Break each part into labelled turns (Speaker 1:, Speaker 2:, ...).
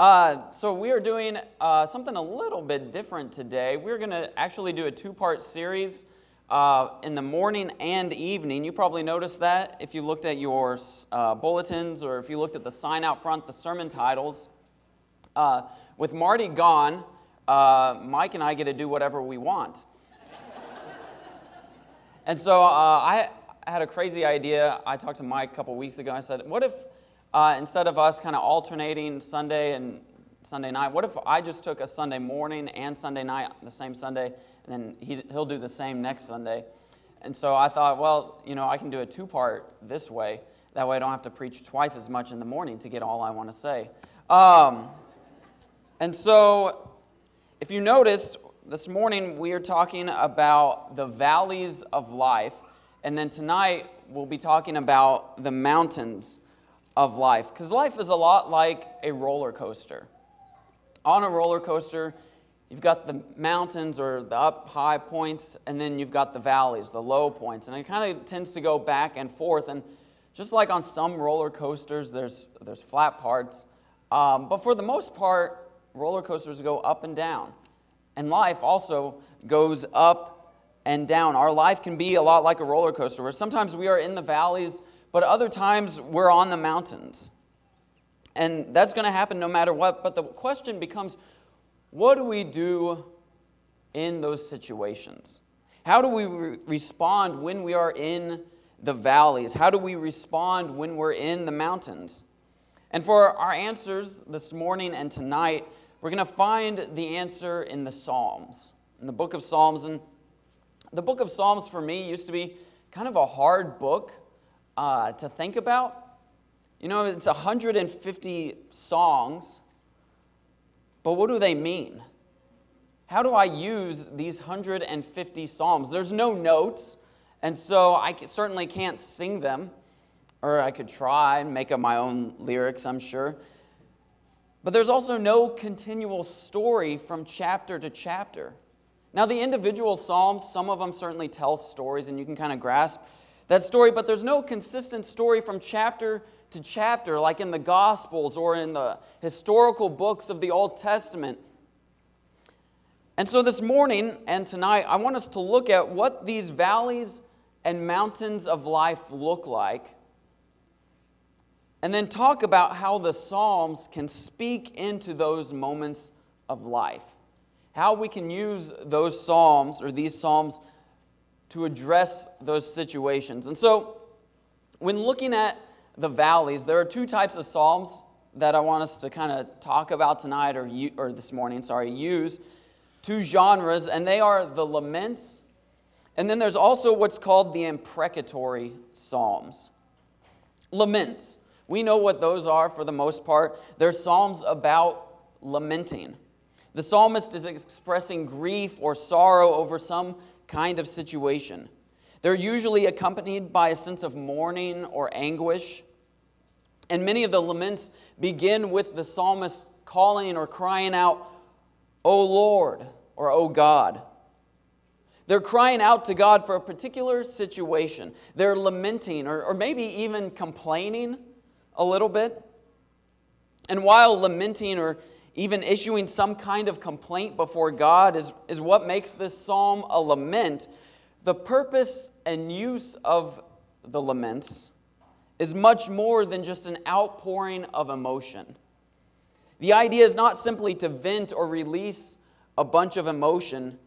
Speaker 1: So we are doing something a little bit different today. We're going to actually do a two-part series in the morning and evening. You probably noticed that if you looked at your bulletins or if you looked at the sign out front, the sermon titles. With Marty gone, Mike and I get to do whatever we want. And so I had a crazy idea. I talked to Mike a couple weeks ago. I said, what if instead of us kind of alternating Sunday and Sunday night, what if I just took a Sunday morning and Sunday night the same Sunday, and then he'll do the same next Sunday? And so I thought, well, I can do a two-part this way. That way I don't have to preach twice as much in the morning to get all I want to say. And so if you noticed, this morning we are talking about the valleys of life, and then tonight we'll be talking about the mountains of life, because life is a lot like a roller coaster. On a roller coaster, you've got the mountains or the up high points, and then you've got the valleys, the low points, and it kind of tends to go back and forth. And just like on some roller coasters, there's flat parts, but for the most part, roller coasters go up and down. And life also goes up and down. Our life can be a lot like a roller coaster, where sometimes we are in the valleys, but other times we're on the mountains. And that's going to happen no matter what. But the question becomes, what do we do in those situations? How do we respond when we are in the valleys? How do we respond when we're in the mountains? And for our answers this morning and tonight, we're going to find the answer in the Psalms, in the book of Psalms. And the book of Psalms for me used to be kind of a hard book to think about. It's 150 songs, but what do they mean? How do I use these 150 psalms? There's no notes, and so I certainly can't sing them, or I could try and make up my own lyrics, I'm sure. But there's also no continual story from chapter to chapter. Now, the individual psalms, some of them certainly tell stories, and you can kind of grasp that story, but there's no consistent story from chapter to chapter, like in the Gospels or in the historical books of the Old Testament. And so this morning and tonight, I want us to look at what these valleys and mountains of life look like, and then talk about how the Psalms can speak into those moments of life. How we can use those Psalms or these Psalms to address those situations. And so, when looking at the valleys, there are two types of Psalms that I want us to kind of talk about tonight or this morning, use. Two genres, and they are the laments, and then there's also what's called the imprecatory Psalms. Laments. We know what those are for the most part. They're psalms about lamenting. The psalmist is expressing grief or sorrow over some kind of situation. They're usually accompanied by a sense of mourning or anguish. And many of the laments begin with the psalmist calling or crying out, "O Lord," or "O God." They're crying out to God for a particular situation. They're lamenting or maybe even complaining a little bit. And while lamenting or even issuing some kind of complaint before God is what makes this psalm a lament, the purpose and use of the laments is much more than just an outpouring of emotion. The idea is not simply to vent or release a bunch of emotion.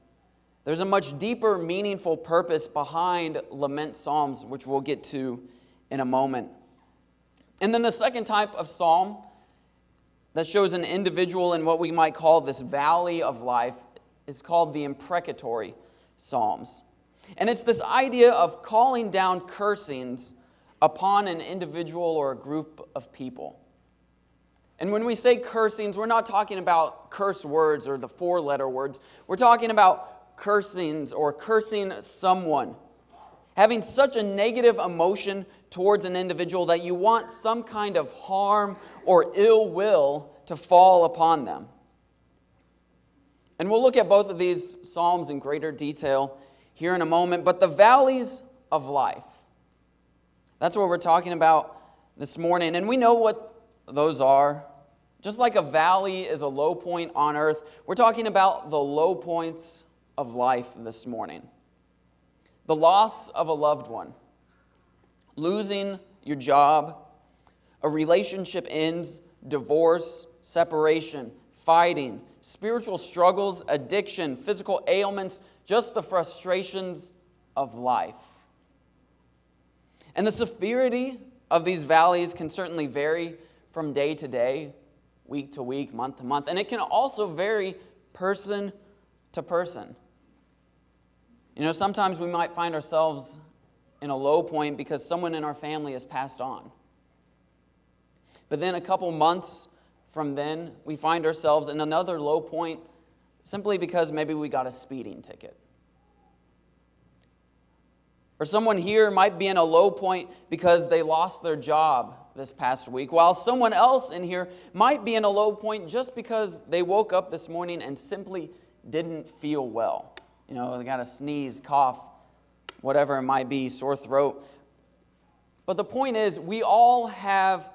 Speaker 1: There's a much deeper, meaningful purpose behind lament psalms, which we'll get to in a moment. And then the second type of psalm that shows an individual in what we might call this valley of life is called the imprecatory psalms. And it's this idea of calling down cursings upon an individual or a group of people. And when we say cursings, we're not talking about curse words or the four-letter words. We're talking about cursings or cursing someone. Having such a negative emotion towards an individual that you want some kind of harm or ill will to fall upon them. And we'll look at both of these psalms in greater detail here in a moment. But the valleys of life, that's what we're talking about this morning. And we know what those are. Just like a valley is a low point on earth, we're talking about the low points of life this morning. The loss of a loved one, losing your job, a relationship ends, divorce, separation, fighting, spiritual struggles, addiction, physical ailments, just the frustrations of life. And the severity of these valleys can certainly vary from day to day, week to week, month to month, and it can also vary person to person. Sometimes we might find ourselves in a low point because someone in our family has passed on. But then a couple months from then, we find ourselves in another low point simply because maybe we got a speeding ticket. Or someone here might be in a low point because they lost their job this past week, while someone else in here might be in a low point just because they woke up this morning and simply didn't feel well. They got a sneeze, cough, whatever it might be, sore throat. But the point is, we all have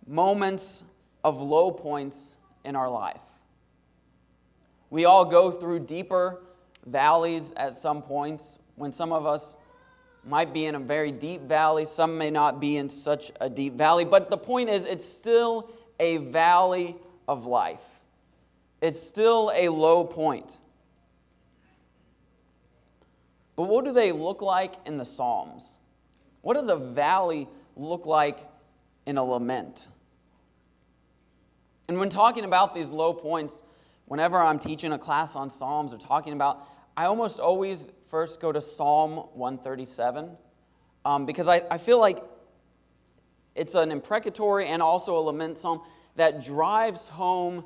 Speaker 1: moments of low points in our life. We all go through deeper valleys at some points, when some of us might be in a very deep valley, some may not be in such a deep valley, but the point is, it's still a valley of life. It's still a low point. But what do they look like in the Psalms? What does a valley look like in a lament? And when talking about these low points, whenever I'm teaching a class on Psalms or talking about, I almost always first go to Psalm 137 because I feel like it's an imprecatory and also a lament psalm that drives home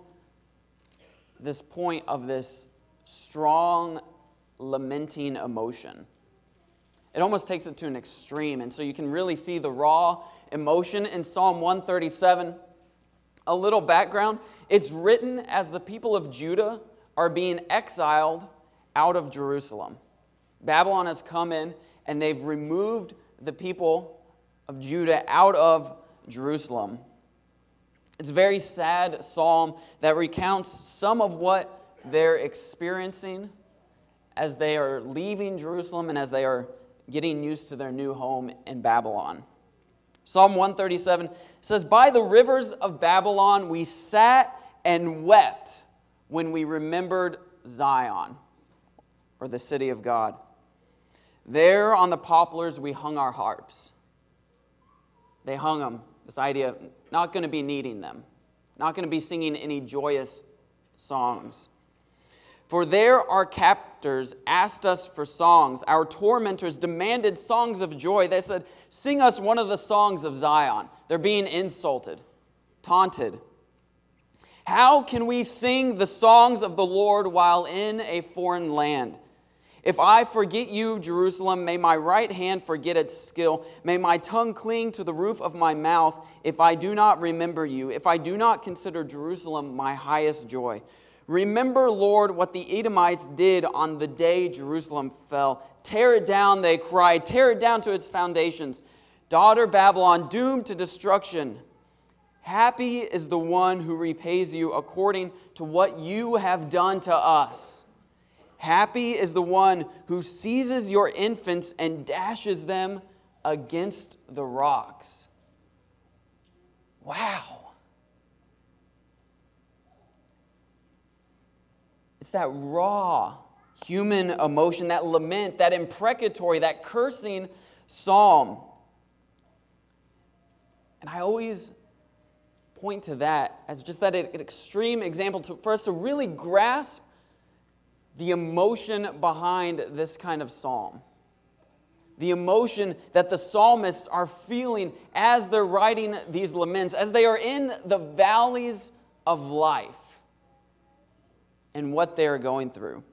Speaker 1: this point of this strong lamenting emotion. It almost takes it to an extreme, and so you can really see the raw emotion in Psalm 137. A little background, it's written as the people of Judah are being exiled out of Jerusalem. Babylon has come in and they've removed the people of Judah out of Jerusalem. It's a very sad psalm that recounts some of what they're experiencing as they are leaving Jerusalem and as they are getting used to their new home in Babylon. Psalm 137 says, "By the rivers of Babylon we sat and wept when we remembered Zion," or the city of God. "There on the poplars we hung our harps." They hung them. This idea of not going to be needing them. Not going to be singing any joyous songs. "For there our captors asked us for songs. Our tormentors demanded songs of joy." They said, "Sing us one of the songs of Zion." They're being insulted, taunted. "How can we sing the songs of the Lord while in a foreign land? If I forget you, Jerusalem, may my right hand forget its skill. May my tongue cling to the roof of my mouth if I do not remember you, if I do not consider Jerusalem my highest joy. Remember, Lord, what the Edomites did on the day Jerusalem fell. Tear it down, they cried. Tear it down to its foundations. Daughter Babylon, doomed to destruction. Happy is the one who repays you according to what you have done to us. Happy is the one who seizes your infants and dashes them against the rocks." Wow. It's that raw human emotion, that lament, that imprecatory, that cursing psalm. And I always point to that as just that an extreme example for us to really grasp the emotion behind this kind of psalm. The emotion that the psalmists are feeling as they're writing these laments, as they are in the valleys of life and what they are going through.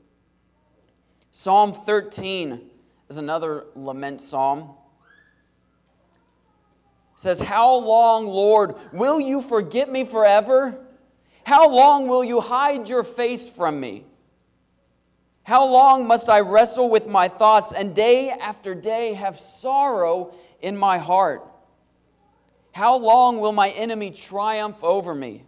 Speaker 1: Psalm 13 is another lament psalm. It says, "How long, Lord, will you forget me forever? How long will you hide your face from me? How long must I wrestle with my thoughts and day after day have sorrow in my heart? How long will my enemy triumph over me?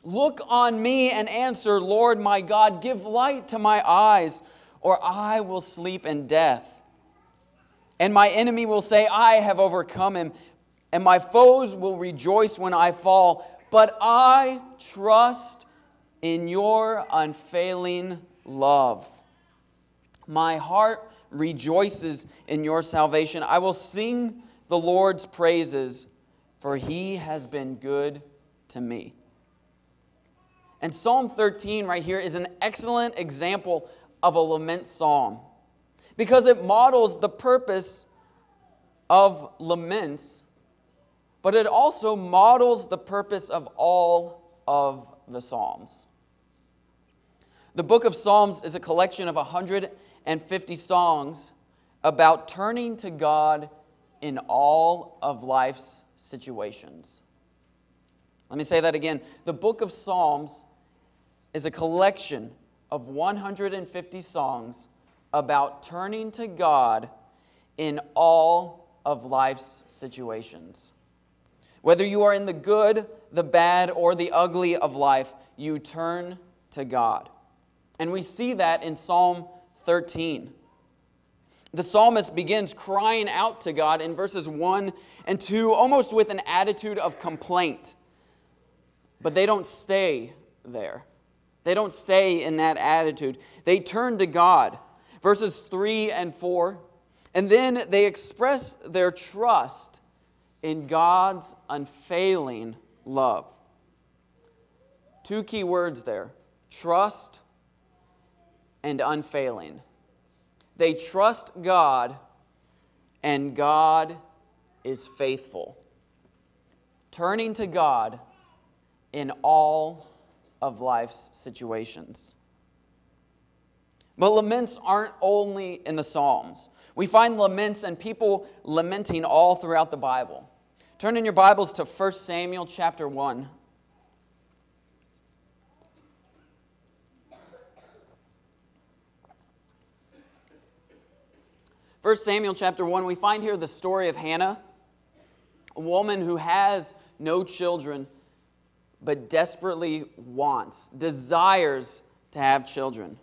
Speaker 1: Look on me and answer, Lord my God, give light to my eyes, or I will sleep in death. And my enemy will say, I have overcome him, and my foes will rejoice when I fall. But I trust in your unfailing love. My heart rejoices in your salvation. I will sing the Lord's praises, for he has been good to me. And Psalm 13 right here is an excellent example of a lament psalm because it models the purpose of laments, but it also models the purpose of all of the Psalms. The book of Psalms is a collection of 150 songs about turning to God in all of life's situations. Let me say that again. The book of Psalms is a collection of 150 songs about turning to God in all of life's situations. Whether you are in the good, the bad, or the ugly of life, you turn to God. And we see that in Psalm 13. The psalmist begins crying out to God in verses 1 and 2, almost with an attitude of complaint. But they don't stay there. They don't stay in that attitude. They turn to God. Verses 3 and 4. And then they express their trust in God's unfailing love. Two key words there: trust and unfailing. They trust God, and God is faithful. Turning to God in all of life's situations. But laments aren't only in the Psalms. We find laments and people lamenting all throughout the Bible. Turn in your Bibles to 1 Samuel chapter 1. First Samuel chapter 1, we find here the story of Hannah, a woman who has no children, but desperately wants, desires to have children.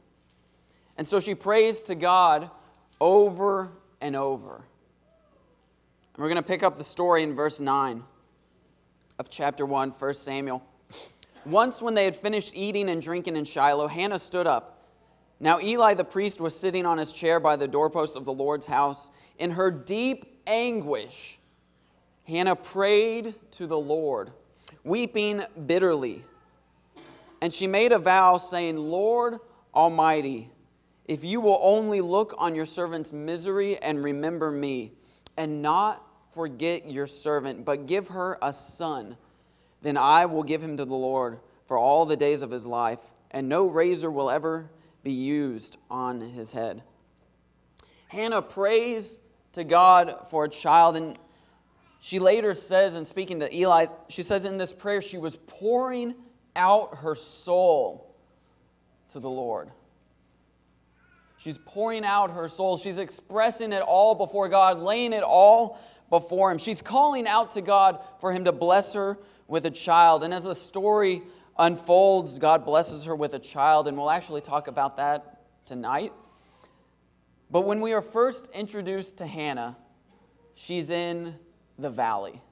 Speaker 1: And so she prays to God over and over. And we're going to pick up the story in verse 9 of chapter 1, 1 Samuel. Once when they had finished eating and drinking in Shiloh, Hannah stood up. Now Eli the priest was sitting on his chair by the doorpost of the Lord's house. In her deep anguish, Hannah prayed to the Lord, weeping bitterly. And she made a vow, saying, Lord Almighty, if you will only look on your servant's misery and remember me, and not forget your servant, but give her a son, then I will give him to the Lord for all the days of his life, and no razor will ever be used on his head. Hannah prays to God for a child, and she later says, in speaking to Eli, she says in this prayer she was pouring out her soul to the Lord. She's pouring out her soul. She's expressing it all before God, laying it all before him. She's calling out to God for him to bless her with a child. And as the story unfolds, God blesses her with a child, and we'll actually talk about that tonight. But when we are first introduced to Hannah, she's in the valley.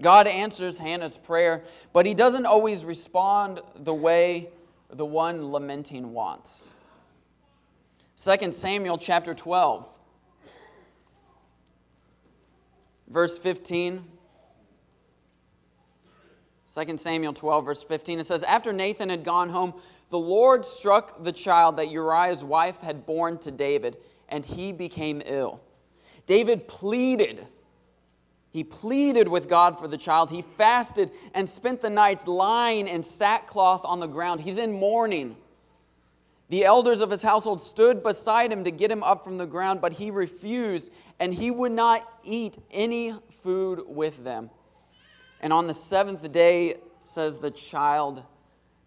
Speaker 1: God answers Hannah's prayer, but he doesn't always respond the way the one lamenting wants. 2 Samuel chapter 12, verse 15. 2 Samuel 12, verse 15, it says, After Nathan had gone home, the Lord struck the child that Uriah's wife had borne to David, and he became ill. David pleaded. He pleaded with God for the child. He fasted and spent the nights lying in sackcloth on the ground. He's in mourning. The elders of his household stood beside him to get him up from the ground, but he refused, and he would not eat any food with them. And on the seventh day, says the child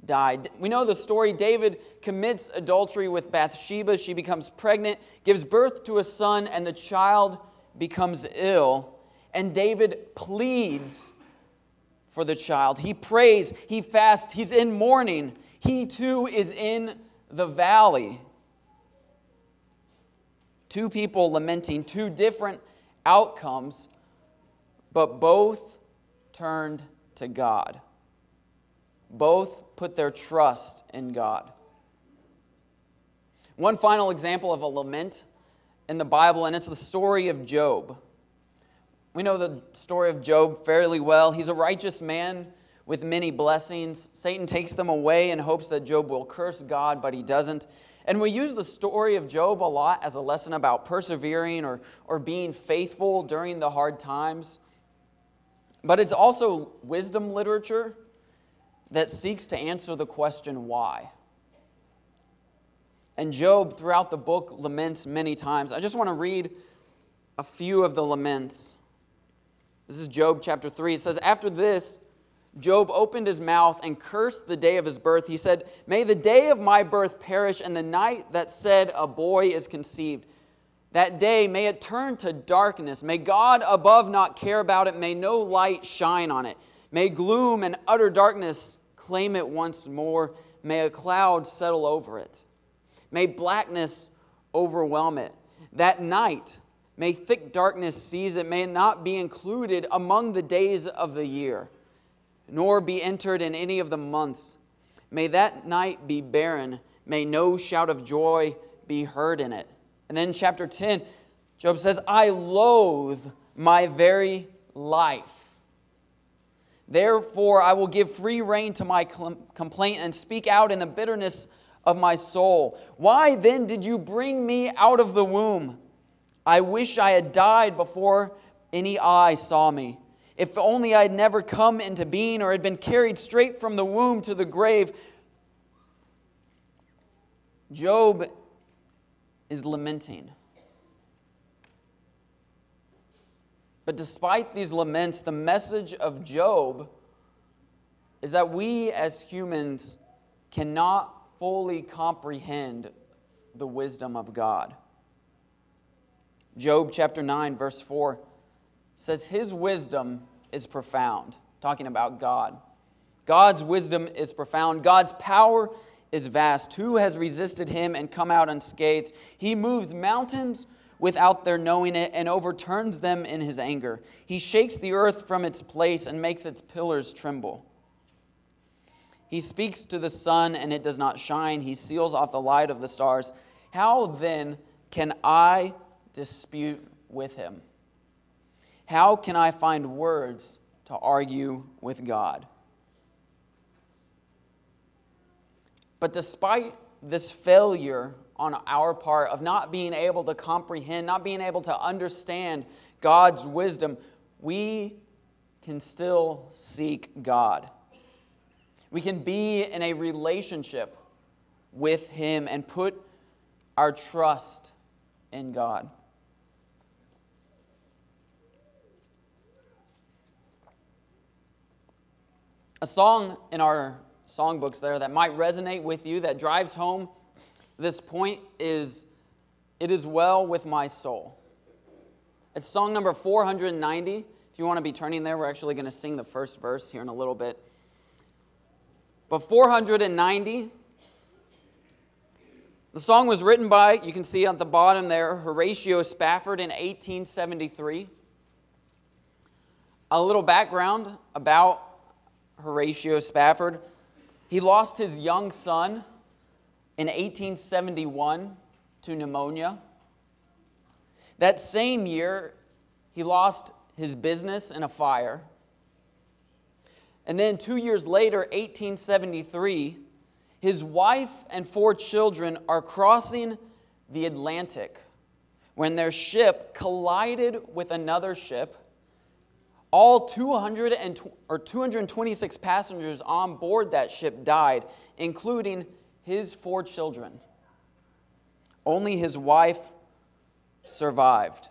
Speaker 1: died. We know the story. David commits adultery with Bathsheba. She becomes pregnant, gives birth to a son, and the child becomes ill. And David pleads for the child. He prays, he fasts, he's in mourning. He too is in the valley. Two people lamenting, two different outcomes, but both turned to God. Both put their trust in God. One final example of a lament in the Bible, and it's the story of Job. We know the story of Job fairly well. He's a righteous man with many blessings. Satan takes them away in hopes that Job will curse God, but he doesn't. And we use the story of Job a lot as a lesson about persevering or being faithful during the hard times. But it's also wisdom literature that seeks to answer the question, why? And Job, throughout the book, laments many times. I just want to read a few of the laments. This is Job chapter 3. It says, "After this, Job opened his mouth and cursed the day of his birth. He said, 'May the day of my birth perish, and the night that said a boy is conceived. That day, may it turn to darkness. May God above not care about it. May no light shine on it. May gloom and utter darkness claim it once more. May a cloud settle over it. May blackness overwhelm it. That night, may thick darkness seize it. May it not be included among the days of the year, nor be entered in any of the months. May that night be barren. May no shout of joy be heard in it.'" And then chapter 10, Job says, "I loathe my very life. Therefore I will give free rein to my complaint and speak out in the bitterness of my soul. Why then did you bring me out of the womb? I wish I had died before any eye saw me. If only I had never come into being or had been carried straight from the womb to the grave." Job is lamenting. But despite these laments, the message of Job is that we as humans cannot fully comprehend the wisdom of God. Job chapter 9, verse 4 says, "His wisdom is profound," talking about God. God's wisdom is profound. God's power is vast. Who has resisted him and come out unscathed? He moves mountains without their knowing it and overturns them in his anger. He shakes the earth from its place and makes its pillars tremble. He speaks to the sun and it does not shine. He seals off the light of the stars. How then can I dispute with him? How can I find words to argue with God? But despite this failure on our part of not being able to comprehend, not being able to understand God's wisdom, we can still seek God. We can be in a relationship with him and put our trust in God. A song in our songbooks there that might resonate with you, that drives home this point, is "It Is Well With My Soul." It's song number 490. If you want to be turning there, we're actually going to sing the first verse here in a little bit. But 490, the song was written by, you can see at the bottom there, Horatio Spafford in 1873. A little background about Horatio Spafford. He lost his young son in 1871 to pneumonia. That same year, he lost his business in a fire. And then 2 years later, 1873, his wife and 4 children are crossing the Atlantic when their ship collided with another ship. All 226 passengers on board that ship died, including his 4 children. Only his wife survived.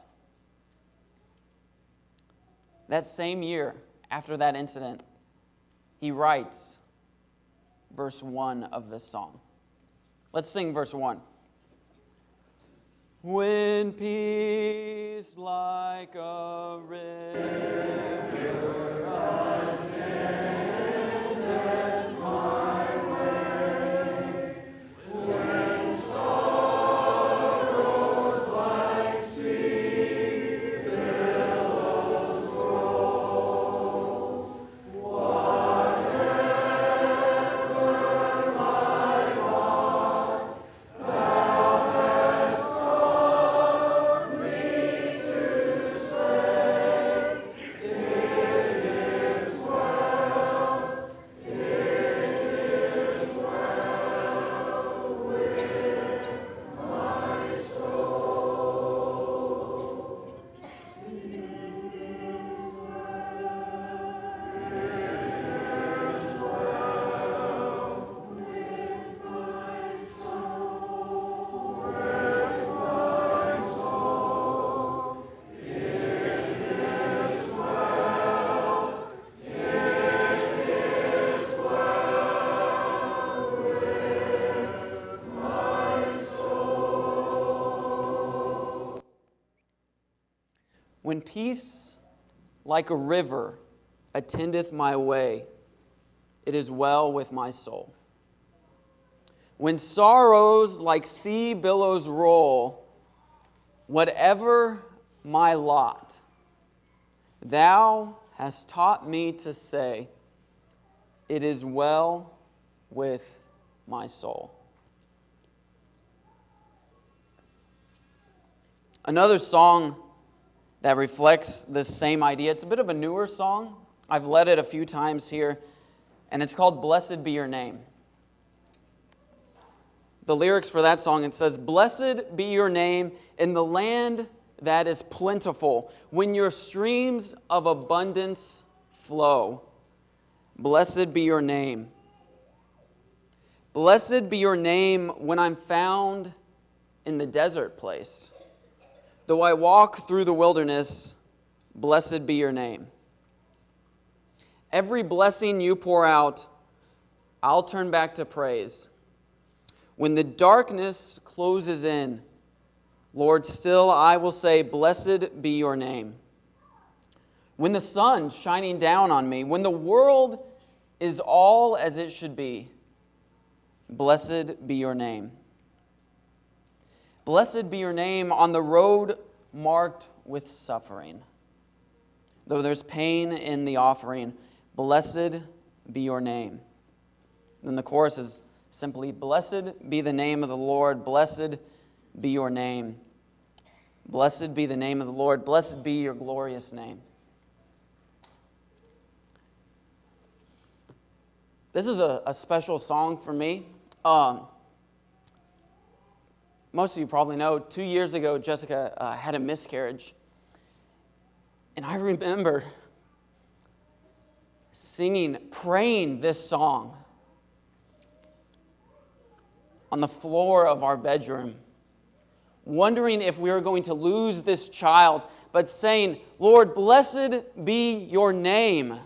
Speaker 1: That same year, after that incident, he writes verse 1 of this song. Let's sing verse 1. When peace like a river attends When peace like a river attendeth my way, it is well with my soul. When sorrows like sea billows roll, whatever my lot, thou hast taught me to say, it is well with my soul. Another song that reflects this same idea, it's a bit of a newer song. I've led it a few times here, and it's called Blessed Be Your Name. The lyrics for that song, it says, Blessed be your name in the land that is plentiful, when your streams of abundance flow. Blessed be your name. Blessed be your name when I'm found in the desert place. Though I walk through the wilderness, blessed be your name. Every blessing you pour out, I'll turn back to praise. When the darkness closes in, Lord, still I will say, blessed be your name. When the sun's shining down on me, when the world is all as it should be, blessed be your name. Blessed be your name on the road marked with suffering. Though there's pain in the offering, blessed be your name. Then the chorus is simply, blessed be the name of the Lord, blessed be your name. Blessed be the name of the Lord, blessed be your glorious name. This is a special song for me. Most of you probably know, 2 years ago, Jessica had a miscarriage. And I remember singing, praying this song on the floor of our bedroom, wondering if we were going to lose this child, but saying, Lord, blessed be your name.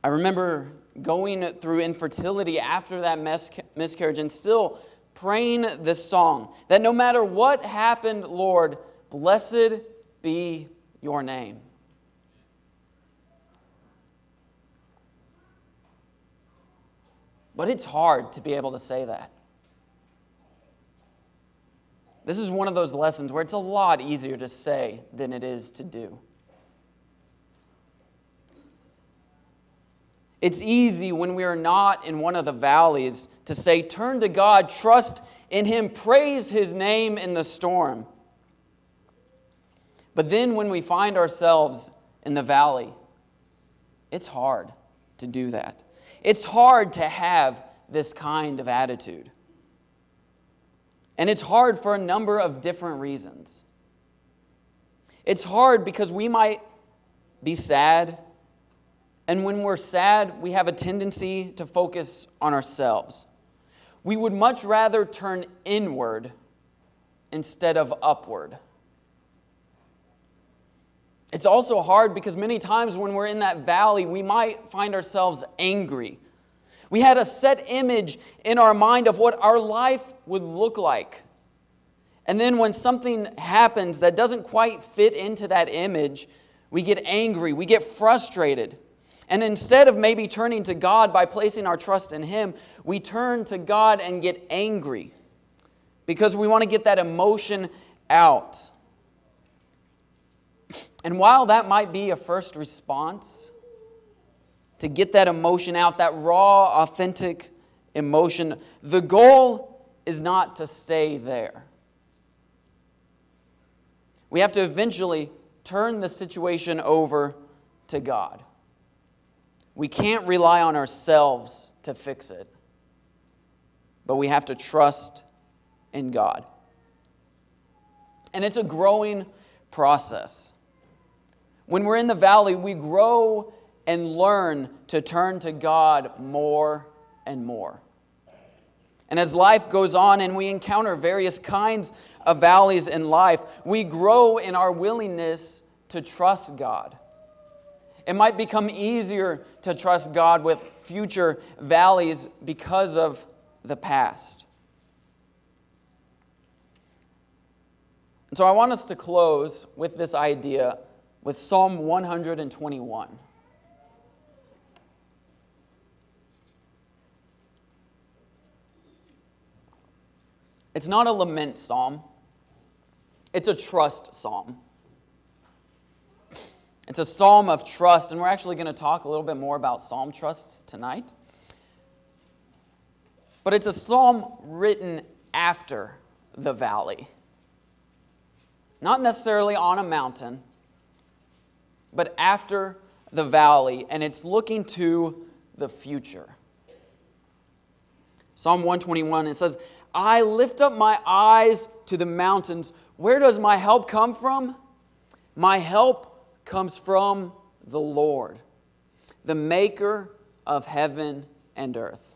Speaker 1: I remember going through infertility after that miscarriage and still praying this song, that no matter what happened, Lord, blessed be your name. But it's hard to be able to say that. This is one of those lessons where it's a lot easier to say than it is to do. It's easy when we are not in one of the valleys to say, turn to God, trust in Him, praise His name in the storm. But then when we find ourselves in the valley, it's hard to do that. It's hard to have this kind of attitude. And it's hard for a number of different reasons. It's hard because we might be sad. And when we're sad, we have a tendency to focus on ourselves. We would much rather turn inward instead of upward. It's also hard because many times when we're in that valley, we might find ourselves angry. We had a set image in our mind of what our life would look like. And then when something happens that doesn't quite fit into that image, we get angry, we get frustrated. And instead of maybe turning to God by placing our trust in Him, we turn to God and get angry because we want to get that emotion out. And while that might be a first response, to get that emotion out, that raw, authentic emotion, the goal is not to stay there. We have to eventually turn the situation over to God. We can't rely on ourselves to fix it, but we have to trust in God. And it's a growing process. When we're in the valley, we grow and learn to turn to God more and more. And as life goes on and we encounter various kinds of valleys in life, we grow in our willingness to trust God. It might become easier to trust God with future valleys because of the past. So I want us to close with this idea with Psalm 121. It's not a lament psalm. It's a trust psalm. It's a psalm of trust, and we're actually going to talk a little bit more about psalm trusts tonight. But it's a psalm written after the valley. Not necessarily on a mountain, but after the valley, and it's looking to the future. Psalm 121, it says, I lift up my eyes to the mountains. Where does my help come from? My help comes from the Lord, the maker of heaven and earth.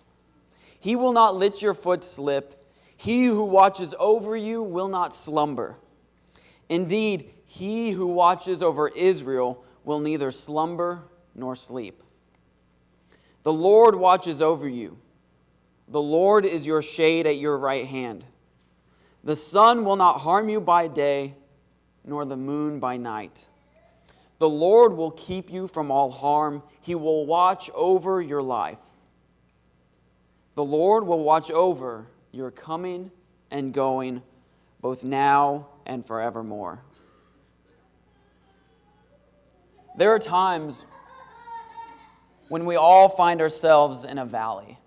Speaker 1: He will not let your foot slip. He who watches over you will not slumber. Indeed, he who watches over Israel will neither slumber nor sleep. The Lord watches over you. The Lord is your shade at your right hand. The sun will not harm you by day, nor the moon by night. The Lord will keep you from all harm. He will watch over your life. The Lord will watch over your coming and going, both now and forevermore. There are times when we all find ourselves in a valley.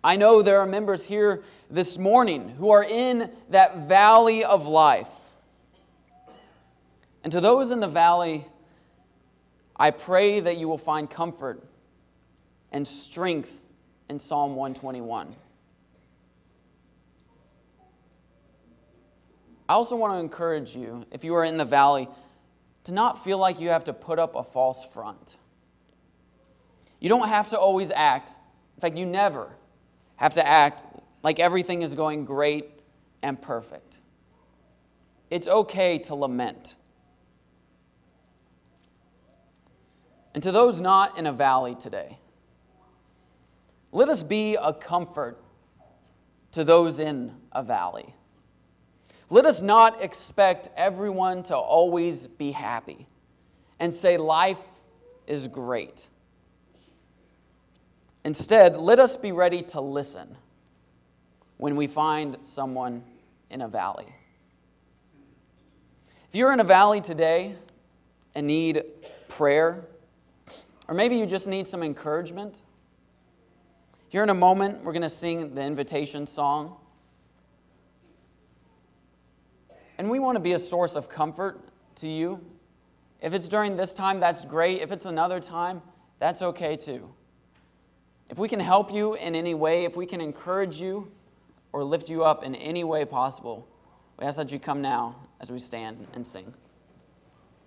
Speaker 1: I know there are members here this morning who are in that valley of life. And to those in the valley, I pray that you will find comfort and strength in Psalm 121. I also want to encourage you, if you are in the valley, to not feel like you have to put up a false front. You don't have to always act. In fact, you never have to act like everything is going great and perfect. It's okay to lament. And to those not in a valley today, let us be a comfort to those in a valley. Let us not expect everyone to always be happy and say life is great. Instead, let us be ready to listen when we find someone in a valley. If you're in a valley today and need prayer, or maybe you just need some encouragement, here in a moment we're going to sing the invitation song. And we want to be a source of comfort to you. If it's during this time, that's great. If it's another time, that's okay too. If we can help you in any way, if we can encourage you or lift you up in any way possible, we ask that you come now as we stand and sing.